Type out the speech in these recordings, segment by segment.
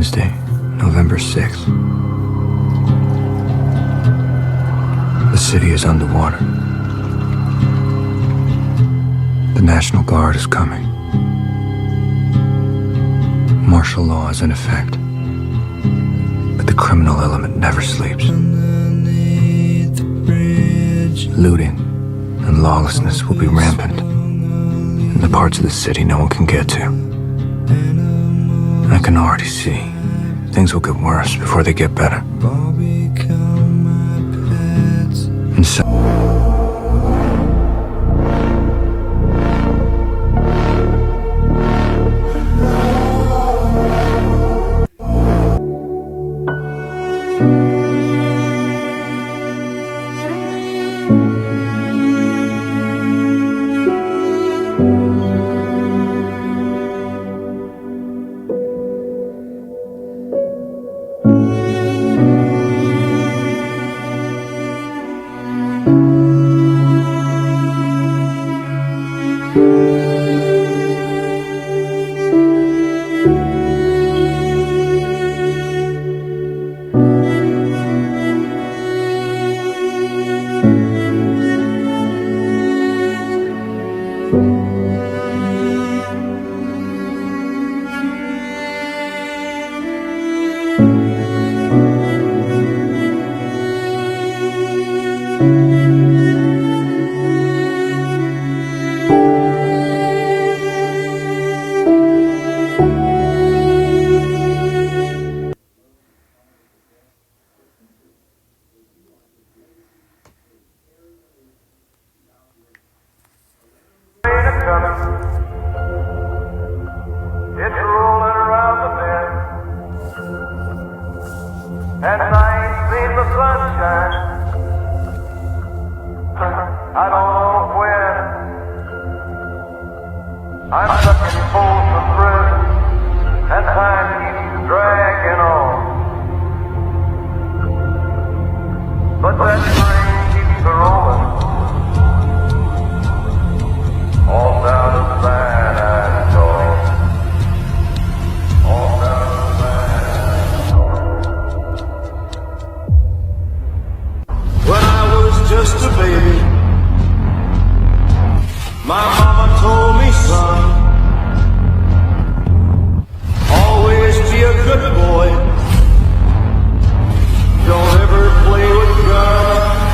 Wednesday, November 6th. The city is underwater. The National Guard is coming. Martial law is in effect. But the criminal element never sleeps. Looting and lawlessness will be rampant in the parts of the city no one can get to. I can already see things will get worse before they get better. And so it's rolling around the bend, and I ain't seen the sunshine. I don't know when. I'm stuck in Folsom Prison, and time keeps dragging on. But that train keeps rolling, all down to San Antonio. When I was just a baby, my mama told me, son, always be a good boy. Don't ever play with guns.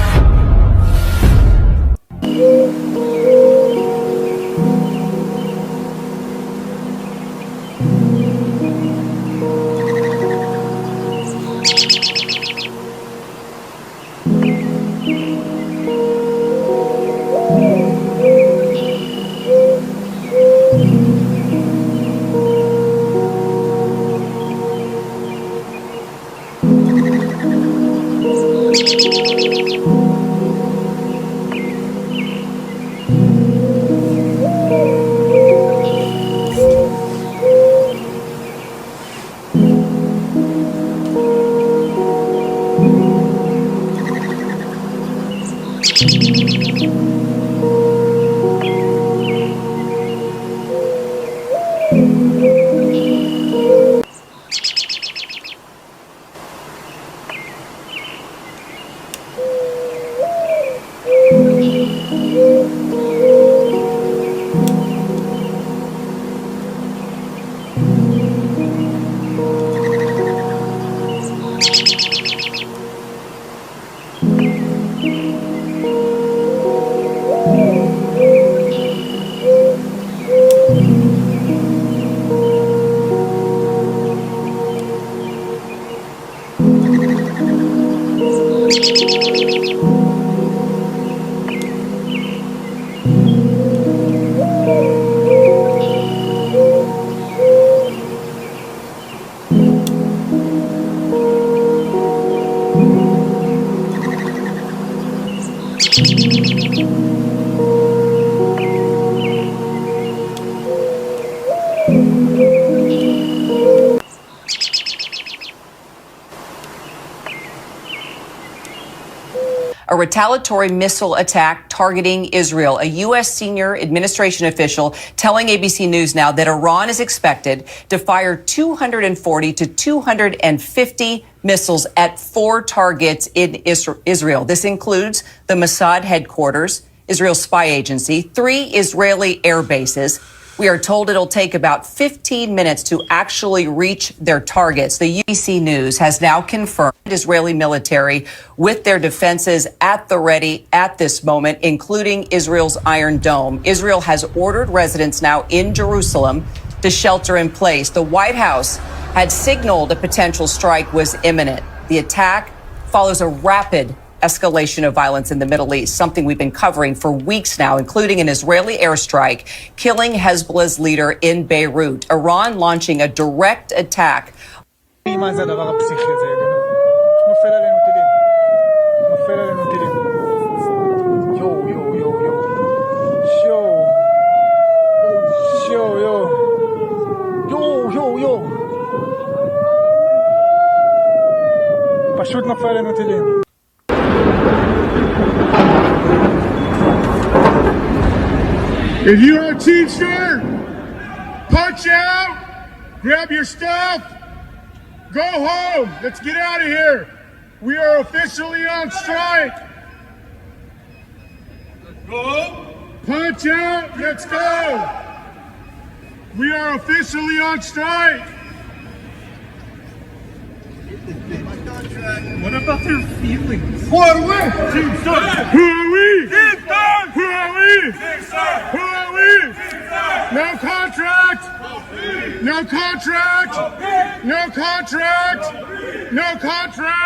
retaliatory missile attack targeting Israel. A U.S. senior administration official telling ABC News now that Iran is expected to fire 240 to 250 missiles at 4 targets in Israel. This includes the Mossad headquarters, Israel's spy agency, 3 Israeli air bases. We are told it'll take about 15 minutes to actually reach their targets. The UBC News has now confirmed Israeli military with their defenses at the ready at this moment, including Israel's Iron Dome. Israel has ordered residents now in Jerusalem to shelter in place. The White House had signaled a potential strike was imminent. The attack follows a rapid escalation of violence in the Middle East, something we've been covering for weeks now, including an Israeli airstrike killing Hezbollah's leader in Beirut. Iran launching a direct attack. מה זה הדבר הפסיכי הזה? נופל עלינו טילים. נופל עלינו טילים. יו, יו, יו, יו. שו. שו, יו. יו, יו, יו. פשוט נופל עלינו טילים. If you're a teacher, punch out, grab your stuff, go home. Let's get out of here. We are officially on strike. Let's go. Punch out, let's go. We are officially on strike. What about their feelings? Who are we? Team Sun! Who are we? Team Sun! Who are we? Team Sun! Who are we? Team Sun! No contract. No contract. No contract. No contract.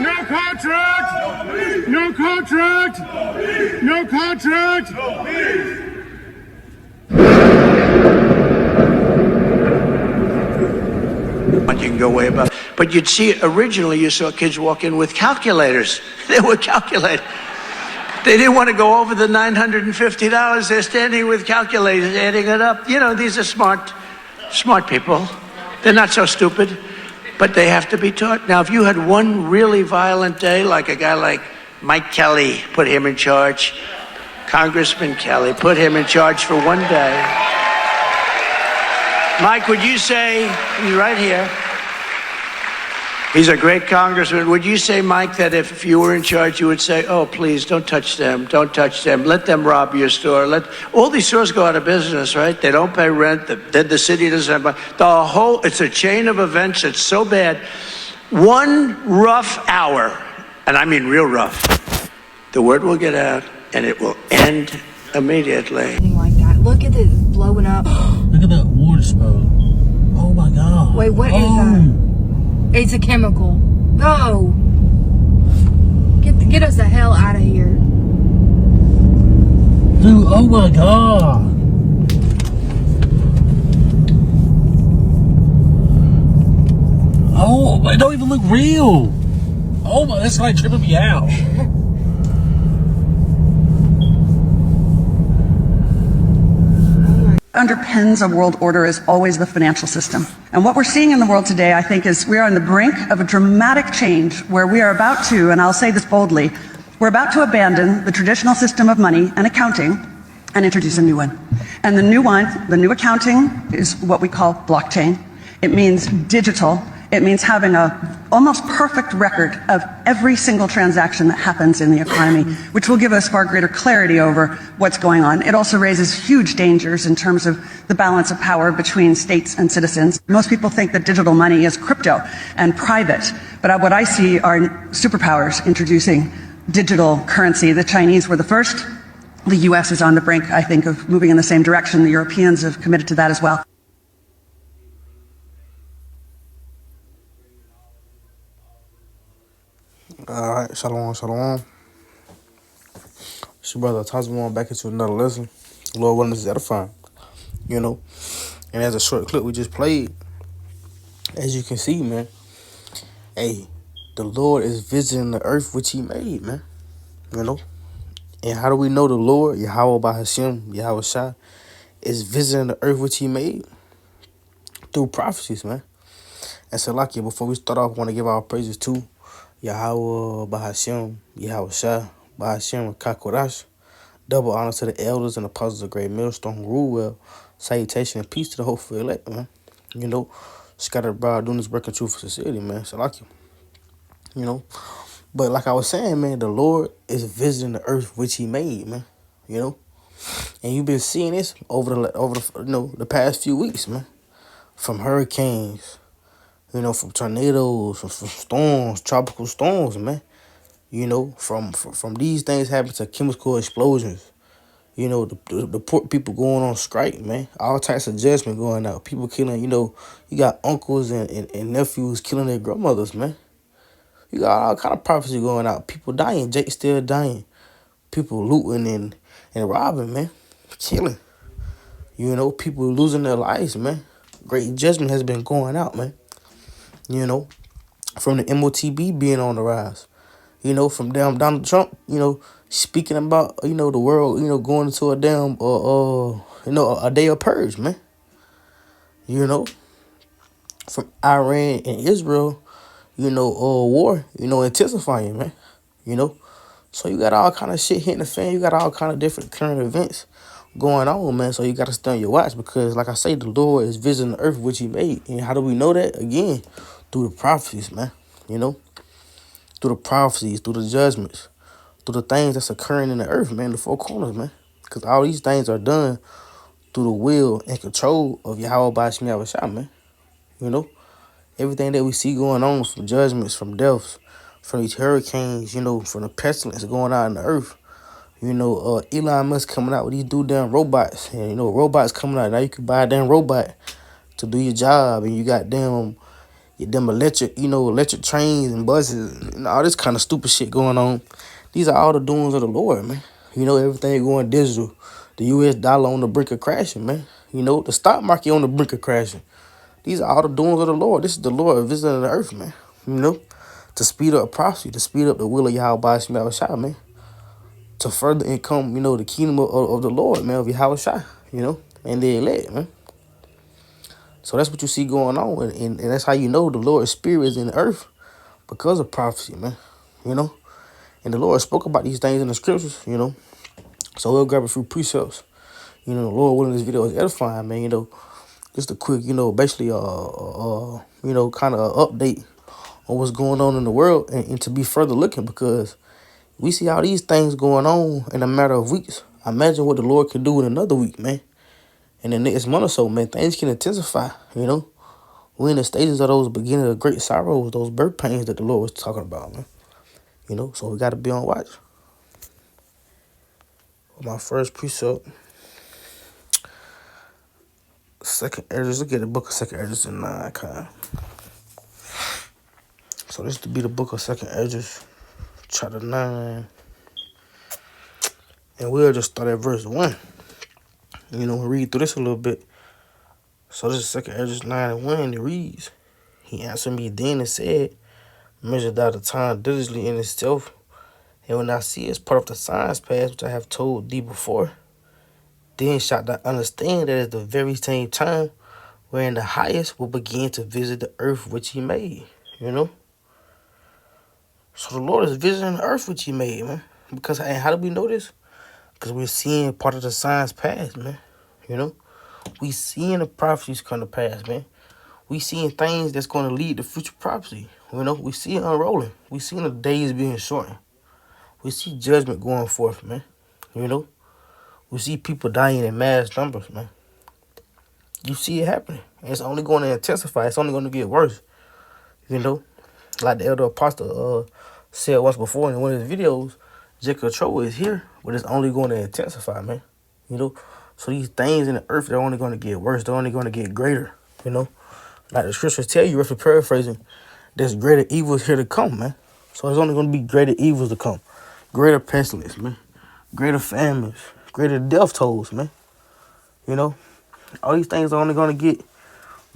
No contract. No contract. No contract. You can go way above. But you'd see, originally you saw kids walk in with calculators. They were calculating. They didn't want to go over the $950. They're standing with calculators, adding it up. You know, these are smart people. They're not so stupid, but they have to be taught. Now, if you had one really violent day, like a guy like Mike Kelly, put him in charge, Congressman Kelly, put him in charge for one day. Mike, would you say, he's right here, he's a great congressman. Would you say, Mike, that if you were in charge, you would say, oh, please, don't touch them, don't touch them, let them rob your store. All these stores go out of business, right? They don't pay rent, then the city doesn't have money. It's a chain of events that's so bad. One rough hour, and I mean real rough, the word will get out and it will end immediately. Like that. Look at it blowing up. Look at that water spout. Oh my God. Wait, what is that? It's a chemical. Go! Get us the hell out of here. Dude, oh my God. Oh, it don't even look real. Oh my, that's like tripping me out. Underpins a world order is always the financial system. And what we're seeing in the world today, I think, is we are on the brink of a dramatic change where we are about to, and I'll say this boldly, we're about to abandon the traditional system of money and accounting and introduce a new one. And the new one, the new accounting, is what we call blockchain. It means digital. It means having a almost perfect record of every single transaction that happens in the economy, which will give us far greater clarity over what's going on. It also raises huge dangers in terms of the balance of power between states and citizens. Most people think that digital money is crypto and private, but what I see are superpowers introducing digital currency. The Chinese were the first. The US is on the brink, I think, of moving in the same direction. The Europeans have committed to that as well. Alright, shalom, shalom. It's your brother Tazman back into another lesson. Lord willing, this is edifying, you know. And as a short clip we just played, as you can see, man, hey, the Lord is visiting the earth which he made, man, you know. And how do we know the Lord, Yahweh by Hashem, Yahweh Shai, is visiting the earth which he made? Through prophecies, man. And so, like, before we start off, I want to give our praises to Yahweh Bahashim, Yahweh Shah, Bahashim Kakorash. Double honor to the elders and apostles of Great Millstone who rule well. Salutation and peace to the hopeful elect, man. You know, scattered abroad doing this work in truth for sincerity, man. So like you know. But like I was saying, man, the Lord is visiting the earth which He made, man. You know, and you've been seeing this over the the past few weeks, man. From hurricanes, you know, from tornadoes, from storms, tropical storms, man. You know, from these things happening to chemical explosions. You know, the poor people going on strike, man. All types of judgment going out. People killing, you know, you got uncles and nephews killing their grandmothers, man. You got all kind of prophecy going out. People dying. Jake still dying. People looting and robbing, man. Killing. You know, people losing their lives, man. Great judgment has been going out, man. You know, from the MOTB being on the rise. You know, from damn Donald Trump, you know, speaking about, you know, the world, you know, going into a damn, a day of purge, man. You know, from Iran and Israel, you know, war, you know, intensifying, man. You know, so you got all kind of shit hitting the fan. You got all kind of different current events going on, man. So you got to stay on your watch because, like I say, the Lord is visiting the earth which He made. And how do we know that? Again, through the prophecies, man. You know, through the prophecies, through the judgments, through the things that's occurring in the earth, man, the four corners, man. Because all these things are done through the will and control of Yahweh Bashim Yahushua, man. You know, everything that we see going on, from judgments, from deaths, from these hurricanes, you know, from the pestilence going out in the earth. You know, Elon Musk coming out with these damn robots. And, you know, robots coming out. Now you can buy a damn robot to do your job. And you got them electric, you know, electric trains and buses and all this kind of stupid shit going on. These are all the doings of the Lord, man. You know, everything going digital. The US dollar on the brink of crashing, man. You know, the stock market on the brink of crashing. These are all the doings of the Lord. This is the Lord visiting the earth, man. You know, to speed up prophecy, to speed up the will of Yahweh Bashim Yahushua, man. To further income, you know, the kingdom of the Lord, man, of Yahushua, you know, and the elect, man. So that's what you see going on, and that's how you know the Lord's spirit is in the earth, because of prophecy, man, you know. And the Lord spoke about these things in the scriptures, you know. So we'll grab a few precepts. You know, the Lord willing, this video is edifying, man, you know. Just a quick, you know, basically, you know, kind of update on what's going on in the world, and to be further looking, because we see all these things going on in a matter of weeks. Imagine what the Lord can do in another week, man. In the next month or so, man, things can intensify, you know. We're in the stages of those beginning of great sorrows, those birth pains that the Lord was talking about, man. You know, so we got to be on watch. My first precept, Second Esdras. Look at the book of Second Esdras in 9, kind. So this to be the book of Second Esdras, chapter 9. And we'll just start at verse 1. You know, read through this a little bit. So this is 2 Esdras 9:1. It reads, He answered me then and said, Measure thou the time diligently in itself, and when thou seest part of the signs past which I have told thee before, then shalt thou understand that at the very same time wherein the highest will begin to visit the earth which He made. You know? So the Lord is visiting the earth which He made, man. Because, and how do we know this? Because we're seeing part of the signs past, man. You know? We seeing the prophecies come to pass, man. We seeing things that's going to lead to future prophecy. You know? We see it unrolling. We seeing the days being shortened. We see judgment going forth, man. You know? We see people dying in mass numbers, man. You see it happening. And it's only going to intensify. It's only going to get worse. You know? Like the elder apostle said once before in one of his videos, Jacob trouble is here, but it's only going to intensify, man. You know? So these things in the earth, they're only going to get worse. They're only going to get greater, you know? Like the scriptures tell you, roughly paraphrasing, there's greater evils here to come, man. So there's only going to be greater evils to come. Greater pestilence, man. Greater famines. Greater death tolls, man. You know? All these things are only going to get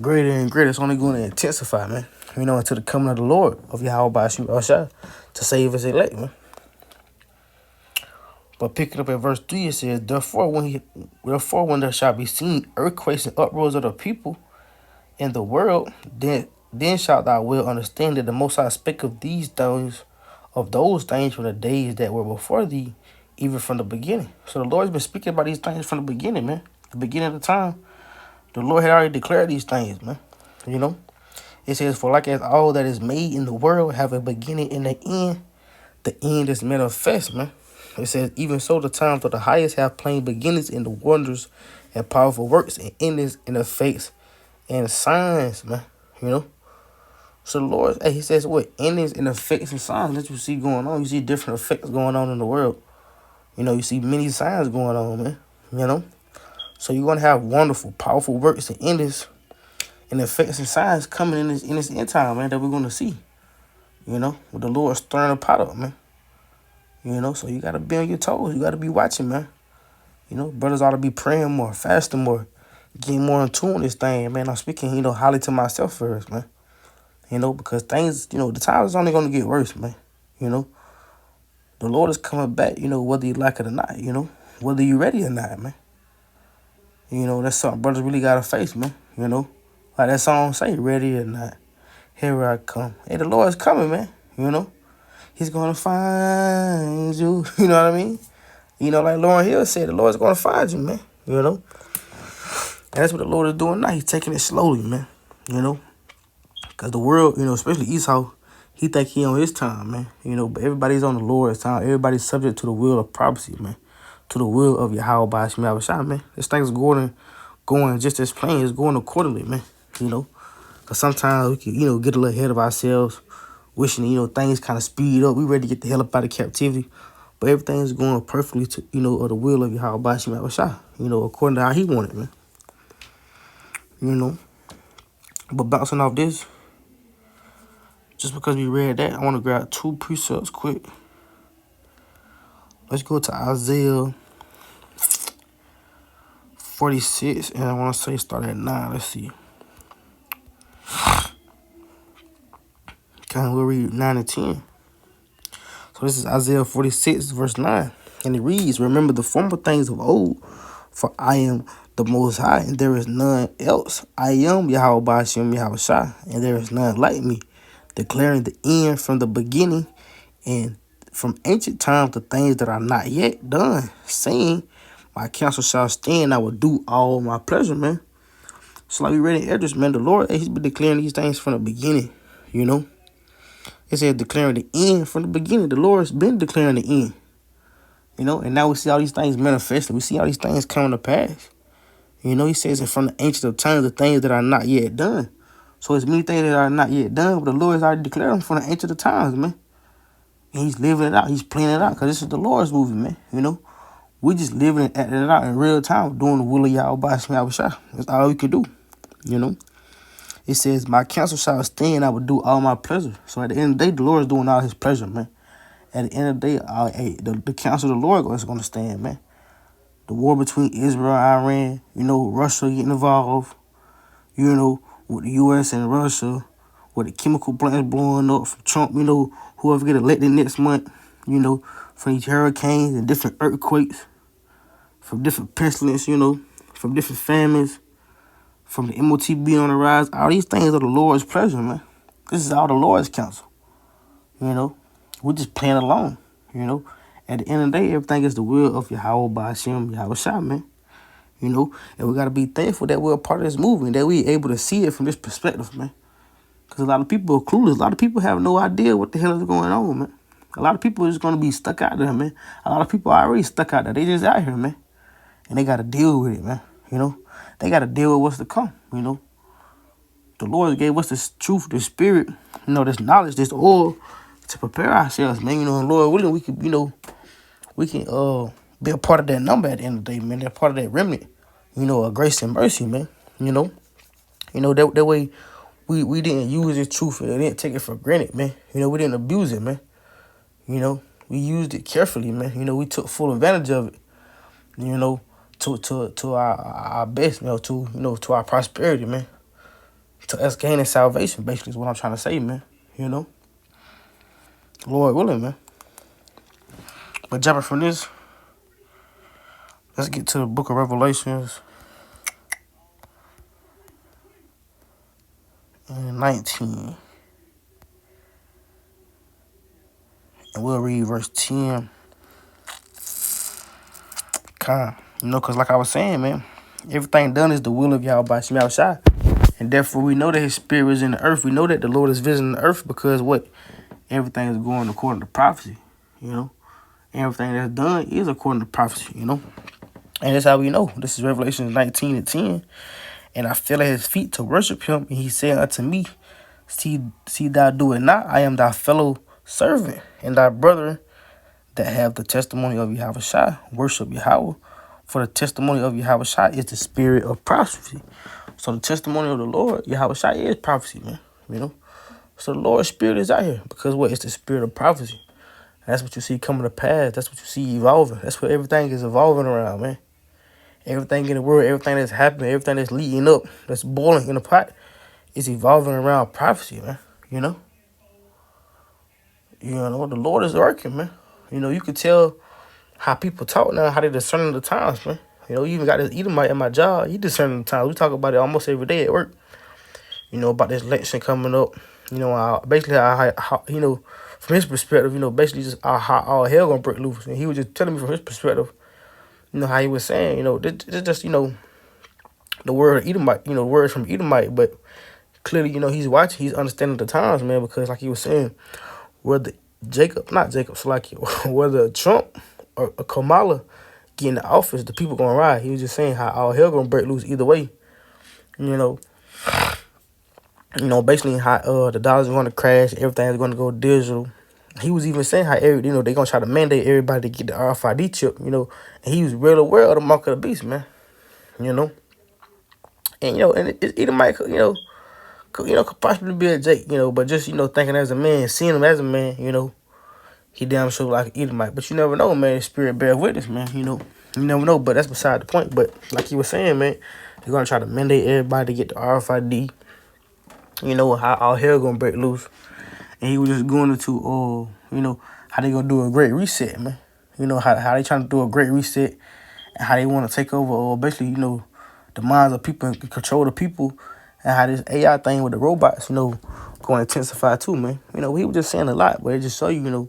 greater and greater. It's only going to intensify, man. You know, until the coming of the Lord of Yahweh Bashim Yahushua to save His elect, man. But picking up at verse 3, it says, Therefore, when there shall be seen earthquakes and uproars of the people in the world, then Then shalt thou well understand that the Most High spake of these things, of those things from the days that were before thee, even from the beginning. So the Lord's been speaking about these things from the beginning, man. The beginning of the time, the Lord had already declared these things, man. You know? It says, for like as all that is made in the world have a beginning and an end, the end is manifest, man. It says, even so the times of the highest have plain beginnings in the wonders and powerful works and endings and effects and signs, man. You know? So the Lord, hey, he says what? Endings and effects and signs that you see going on. You see different effects going on in the world. You know, you see many signs going on, man. You know? So you're going to have wonderful, powerful works and endings and effects and signs coming in this end time, man, that we're going to see. You know? With the Lord stirring the pot up, man. You know? So you got to be on your toes. You got to be watching, man. You know? Brothers ought to be praying more, fasting more, getting more in tune with this thing, man. I'm speaking, you know, highly to myself first, man. You know, because things, you know, the time is only going to get worse, man. You know, the Lord is coming back, you know, whether you like it or not, you know, whether you ready or not, man. You know, that's something brothers really got to face, man. You know, like that song say, ready or not, here I come. Hey, the Lord is coming, man. You know, he's going to find you. You know what I mean? You know, like Lauryn Hill said, the Lord's going to find you, man. You know, and that's what the Lord is doing now. He's taking it slowly, man. You know. Because the world, you know, especially Esau, he think he on his time, man. You know, but everybody's on the Lord's time. Everybody's subject to the will of prophecy, man. To the will of Yahweh by Shemashah, man. This thing's going just as plain. It's going accordingly, man. You know, because sometimes we can, you know, get a little ahead of ourselves, wishing, you know, things kind of speed up. We ready to get the hell up out of captivity. But everything's going perfectly to, you know, of the will of Yahweh by Shemashah, you know, according to how he wanted, man. You know, but bouncing off this, just because we read that, I want to grab two precepts quick. Let's go to Isaiah 46, and I want to say start at 9. Let's see. Okay, we'll read 9 and 10. So this is Isaiah 46, verse 9. And it reads, remember the former things of old, for I am the Most High, and there is none else. I am Yahweh Ba'ashem Yahushua, and there is none like me, declaring the end from the beginning, and from ancient times the things that are not yet done, saying, my counsel shall stand, I will do all my pleasure, man. So like we read in Esdras, man, the Lord, he's been declaring these things from the beginning, you know. It said declaring the end from the beginning. The Lord's been declaring the end, you know, and now we see all these things manifesting. We see all these things coming to pass. You know, he says, from the ancient of times, the things that are not yet done. So it's many things that are not yet done, but the Lord has already declared them from the ancient of times, man. And he's living it out. He's playing it out because this is the Lord's movie, man. You know, we just living and acting it out in real time, doing the will of Yahweh Ba'ashem Yahushua. That's all we could do, you know. It says, my counsel shall stand, I will do all my pleasure. So at the end of the day, the Lord is doing all his pleasure, man. At the end of the day, the counsel of the Lord is going to stand, man. The war between Israel and Iran, you know, Russia getting involved, you know, with the U.S. and Russia, with the chemical plants blowing up from Trump, you know, whoever get elected next month, you know, from these hurricanes and different earthquakes, from different pestilence, you know, from different famines, from the MOT being on the rise. All these things are the Lord's pleasure, man. This is all the Lord's counsel, you know. We're just playing along, you know. At the end of the day, everything is the will of Yahweh Ba'ashem Yahushua, man. You know, and we got to be thankful that we're a part of this movement, that we're able to see it from this perspective, man. Because a lot of people are clueless. A lot of people have no idea what the hell is going on, man. A lot of people are just going to be stuck out there, man. A lot of people are already stuck out there. They just out here, man. And they got to deal with it, man. You know, they got to deal with what's to come, you know. The Lord gave us this truth, this spirit, you know, this knowledge, this oil to prepare ourselves, man. You know, and Lord willing, we can, you know, we can be a part of that number at the end of the day, man. They're part of that remnant, you know, of grace and mercy, man. You know, that way we didn't use this truth and didn't take it for granted, man. You know, we didn't abuse it, man. You know, we used it carefully, man. You know, we took full advantage of it, you know, to our best, you know, to our prosperity, man. To us gaining salvation, basically, is what I'm trying to say, man. You know, Lord willing, man. But jumping from this, let's get to the book of Revelations. and 19. And we'll read verse 10. Because like I was saying, man, everything done is the will of Yahweh Shem Yahushai. And therefore, we know that his spirit is in the earth. We know that the Lord is visiting the earth because what? Everything is going according to prophecy, you know. Everything that's done is according to prophecy, you know. And that's how we know. This is Revelation 19 and 10. And I fell at his feet to worship him. And he said unto me, See thou do it not. I am thy fellow servant and thy brother that have the testimony of Yahweh. Worship Yahweh. For the testimony of Yahweh is the spirit of prophecy. So the testimony of the Lord, Yahweh is prophecy, man. You know? So the Lord's spirit is out here. Because what? It's the spirit of prophecy. That's what you see coming to pass. That's what you see evolving. That's what everything is evolving around, man. Everything in the world, everything that's happening, everything that's leading up, that's boiling in the pot, is evolving around prophecy, man. You know? You know, the Lord is working, man. You know, you can tell how people talk now, how they discerning the times, man. You know, you even got this Edomite at my job. He discerning the times. We talk about it almost every day at work. You know, about this election coming up. You know, basically, you know, from his perspective, you know, basically just how all hell gonna break loose. And he was just telling me from his perspective, you know, how he was saying, you know, it's just, you know, the word Edomite, you know, words from Edomite, but clearly, you know, he's watching, he's understanding the times, man, because like he was saying, whether whether Trump or Kamala get in the office, the people gonna ride. He was just saying how all hell gonna break loose either way. You know, basically how the dollar's gonna crash, everything's gonna go digital. He was even saying how you know, they gonna try to mandate everybody to get the RFID chip, you know, and he was real aware of the mark of the beast, man. You know, and you know, and it might, you know, could possibly be a Jake, you know, but just, you know, thinking as a man, seeing him as a man, you know, he damn sure like an Edomite. But you never know, man. The spirit bear witness, man. You know, you never know. But that's beside the point. But like he was saying, man, they're gonna try to mandate everybody to get the RFID. You know how all hell gonna break loose, and he was just going into, you know, how they gonna do a great reset, man. You know how they trying to do a great reset, and how they want to take over, or basically, you know, the minds of people and control the people, and how this AI thing with the robots, you know, going to intensify too, man. You know, he was just saying a lot, but it just show you, you know,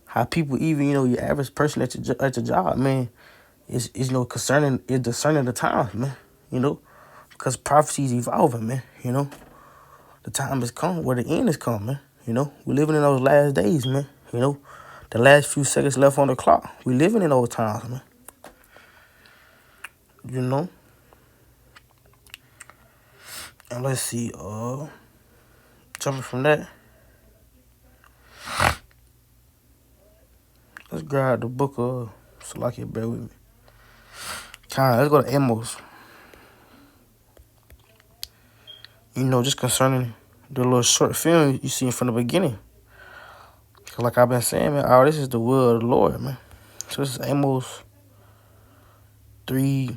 how people, even, you know, your average person at your job, man, is you know, discerning the times, man. You know, because prophecy is evolving, man. You know, the time has come where the end has come, man. You know, we're living in those last days, man. You know, the last few seconds left on the clock. We're living in those times, man. You know, and let's see, jumping from that, let's grab the book of Salakia, bear with me. Let's go to Amos. You know, just concerning the little short film you see from the beginning. Cause like I've been saying, man, this is the will of the Lord, man. So this is Amos 3.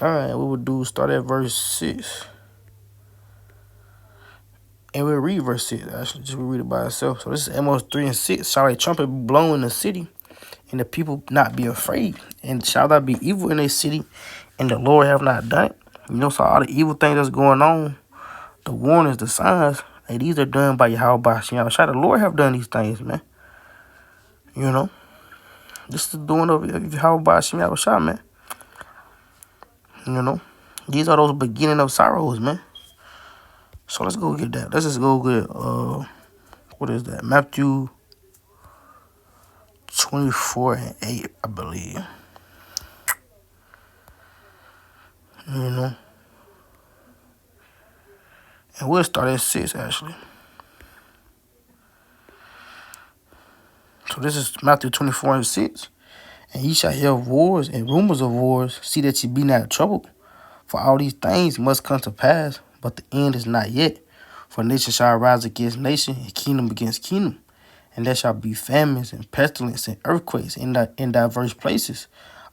We would start at verse 6. And we'll read verse 6, actually. Just we'll read it by itself. So this is Amos 3 and 6. Shall a trumpet be blown in the city, and the people not be afraid? And shall there be evil in a city, and the Lord have not done it? You know, so all the evil things that's going on, the warnings, the signs, and these are done by Yahweh Shem Yahushai. The Lord have done these things, man. You know, this is the doing of Yahweh Shem Yahushai, man. You know, these are those beginning of sorrows, man. So let's go get that. Let's just go get, what is that? Matthew 24 and 8, I believe. You know. And we'll start at 6, actually. So this is Matthew 24 and 6. And ye shall hear of wars and rumors of wars. See that ye be not troubled. For all these things must come to pass, but the end is not yet. For nation shall rise against nation, and kingdom against kingdom. And there shall be famines and pestilence and earthquakes in diverse places.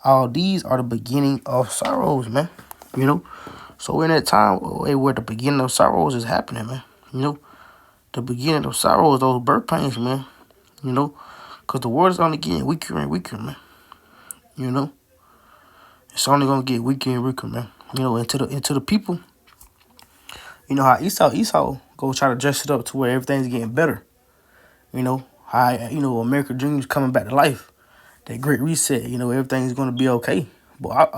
All these are the beginning of sorrows, man. You know? So we're in that time where the beginning of sorrows is happening, man. You know? The beginning of sorrows, those birth pains, man. You know? Because the world is only getting weaker and weaker, man. You know? It's only going to get weaker and weaker, man. You know, into the people, You know how Esau go try to dress it up to where everything's getting better. You know how American dreams coming back to life. That great reset. You know everything's gonna be okay. But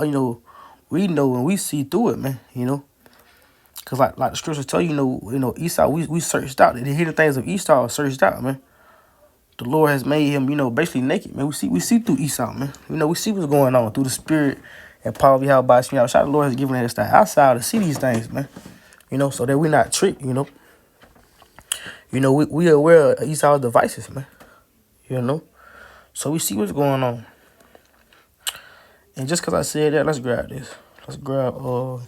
we know and we see through it, man. You know, cause like the scriptures tell you, you know Esau. We searched out the hidden things of Esau. Searched out, man. The Lord has made him, basically naked, man. We see through Esau, man. We see what's going on through the spirit and power of Yahweh Shai. The Lord has given us that outside to see these things, man. So that we're not tricked, we are aware of Esau's devices, man. So we see what's going on. And just because I said that, let's grab this. Let's grab 1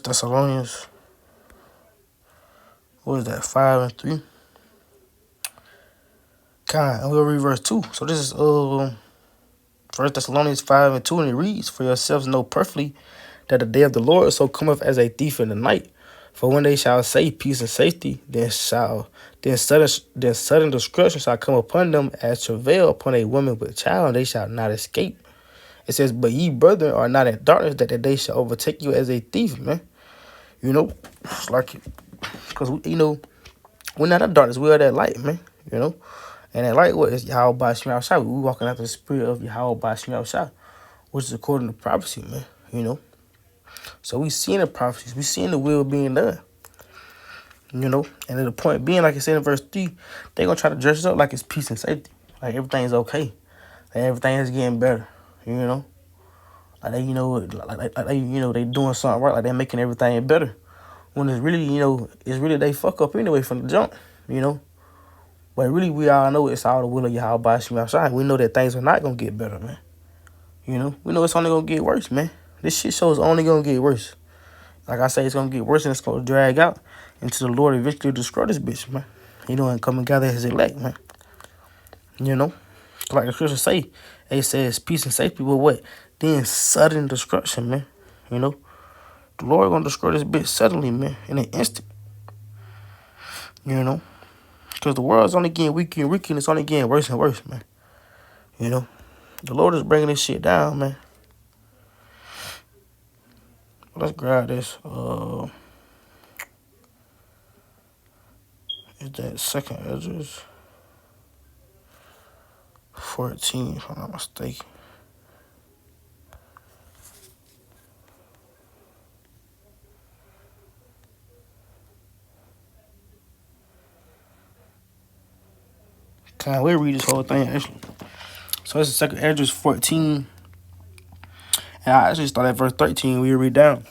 Thessalonians. What is that? 5 and 3. And we'll read verse 2. So this is 1 Thessalonians 5 and 2, and it reads, "For yourselves know perfectly that the day of the Lord so cometh as a thief in the night. For when they shall say peace and safety, then sudden destruction shall come upon them as travail upon a woman with child, and they shall not escape." It says, "But ye, brethren, are not in darkness, that the day shall overtake you as a thief," man. It's like, because, we're not in darkness, we are that light, man, And that light, what is Yahweh Shai Shai? We walking after the spirit of Yahweh Shai Shai, which is according to prophecy, man, So we seeing the prophecies, we seeing the will being done, And at the point being, like I said in verse 3, they going to try to dress it up like it's peace and safety, like everything's okay, like everything is getting better, Like they, they doing something right, like they're making everything better. When it's really they fuck up anyway from the jump, But really, we all know it's all the will of Yahweh Shai Shai. We know that things are not going to get better, man. We know it's only going to get worse, man. This shit show is only going to get worse. Like I say, it's going to get worse and it's going to drag out until the Lord eventually destroy this bitch, man. And come and gather his elect, man. Like the scriptures say, it says peace and safety, but what? Then sudden destruction, man. The Lord going to destroy this bitch suddenly, man, in an instant. Because the world's only getting weaker and weaker, and it's only getting worse and worse, man. The Lord is bringing this shit down, man. Let's grab this. Is that 2nd Ezra 14, if I'm not mistaken. We'll read this whole thing, actually. So this is 2nd Ezra 14. And I actually start at verse 13. We'll read down.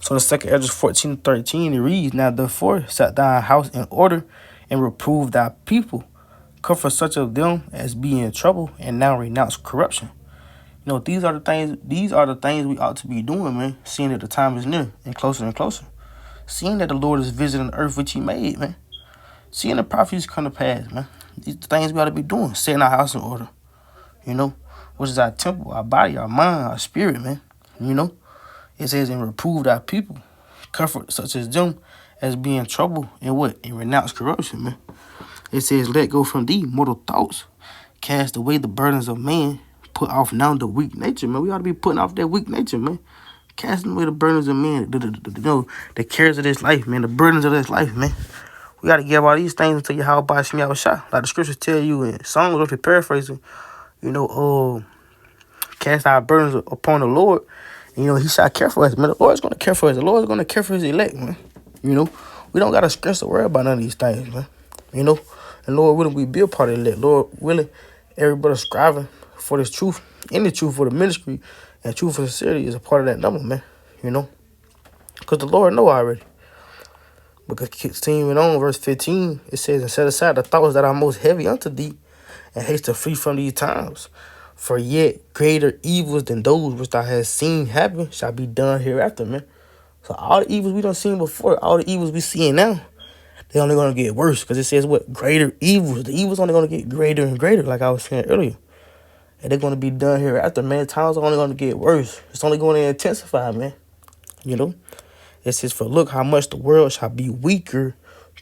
So the 2nd Ezra 14:13, it reads, "Now therefore set thy house in order, and reprove thy people. Comfort such of them as be in trouble, and now renounce corruption." These are the things we ought to be doing, man. Seeing that the time is near and closer. Seeing that the Lord is visiting the earth which he made, man. Seeing the prophecies come to pass, man. These are the things we ought to be doing. Setting our house in order. Which is our temple, our body, our mind, our spirit, man. It says, "And reprove thy people. Comfort such as them as be in trouble, and what? And renounce corruption," man. It says, "Let go from thee mortal thoughts. Cast away the burdens of man. Put off now the weak nature," man. We ought to be putting off that weak nature, man. Casting away the burdens of man. The cares of this life, man. The burdens of this life, man. We got to give all these things until Yahweh Shai Shai. Like the scriptures tell you in Psalms, if you're paraphrasing, cast our burdens upon the Lord. He shall care for us, man. The Lord's going to care for us. The Lord's going to care for his elect, man. We don't got to stress or worry about none of these things, man. And Lord willing, we be a part of the elect. Lord willing, everybody striving for this truth, and the truth for the ministry, and truth for sincerity is a part of that number, man. Because the Lord know already. Because continuing on, verse 15, it says, "And set aside the thoughts that are most heavy unto thee, and haste to flee from these times. For yet greater evils than those which thou hast seen happen shall be done hereafter," man. So all the evils we done seen before, all the evils we seeing now, they're only going to get worse. Because it says what? Greater evils. The evils only going to get greater and greater, like I was saying earlier. And they're going to be done hereafter, man. Times are only going to get worse. It's only going to intensify, man. It says, "For look how much the world shall be weaker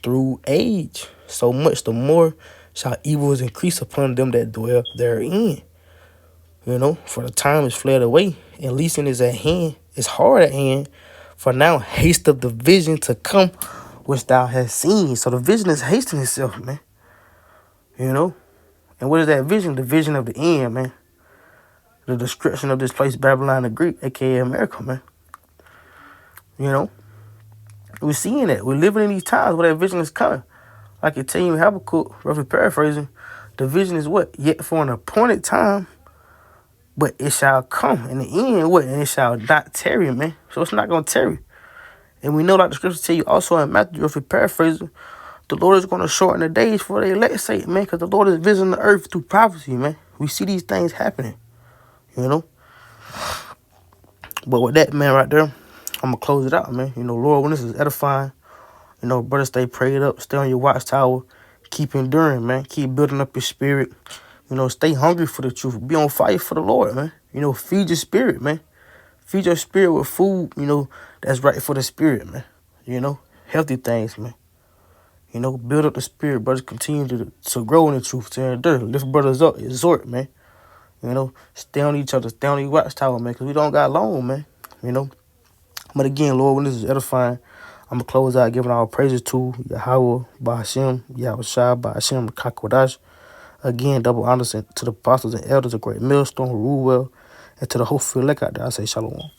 through age. So much the more shall evils increase upon them that dwell therein. For the time is fled away, and leasing is at hand, is hard at hand. For now, haste of the vision to come, which thou hast seen. So the vision is hasting itself, man. You know? And what is that vision? The vision of the end, man. The destruction of this place, Babylon the Great, aka America, man. You know? We're seeing that. We're living in these times where that vision is coming. Like it tell you in Habakkuk, roughly paraphrasing, the vision is what? Yet for an appointed time, but it shall come. In the end, what? And it shall not tarry, man. So it's not going to tarry. And we know, like the scriptures tell you also in Matthew, roughly paraphrasing, the Lord is going to shorten the days for the elect's sake, man, because the Lord is visiting the earth through prophecy, man. We see these things happening, you know. But with that, man, right there, I'm going to close it out, man. You know, Lord, when this is edifying, you know, brother, stay prayed up, stay on your watchtower, keep enduring, man. Keep building up your spirit. You know, stay hungry for the truth. Be on fire for the Lord, man. You know, feed your spirit, man. Feed your spirit with food, you know, that's right for the spirit, man. You know, healthy things, man. You know, build up the spirit, brothers. Continue to grow in the truth, to endure. Lift brothers up, exhort, man. You know, stay on each other, stay on your watchtower, man, because we don't got long, man. You know. But again, Lord, when this is edifying, I'm going to close out giving our praises to Yahweh, Ba'ashem, Yahweh Shai, Ba'ashem, Kakwadash. Again, double honors to the apostles and elders of Great Millstone who rule well, and to the whole field elect out there, I say shalom.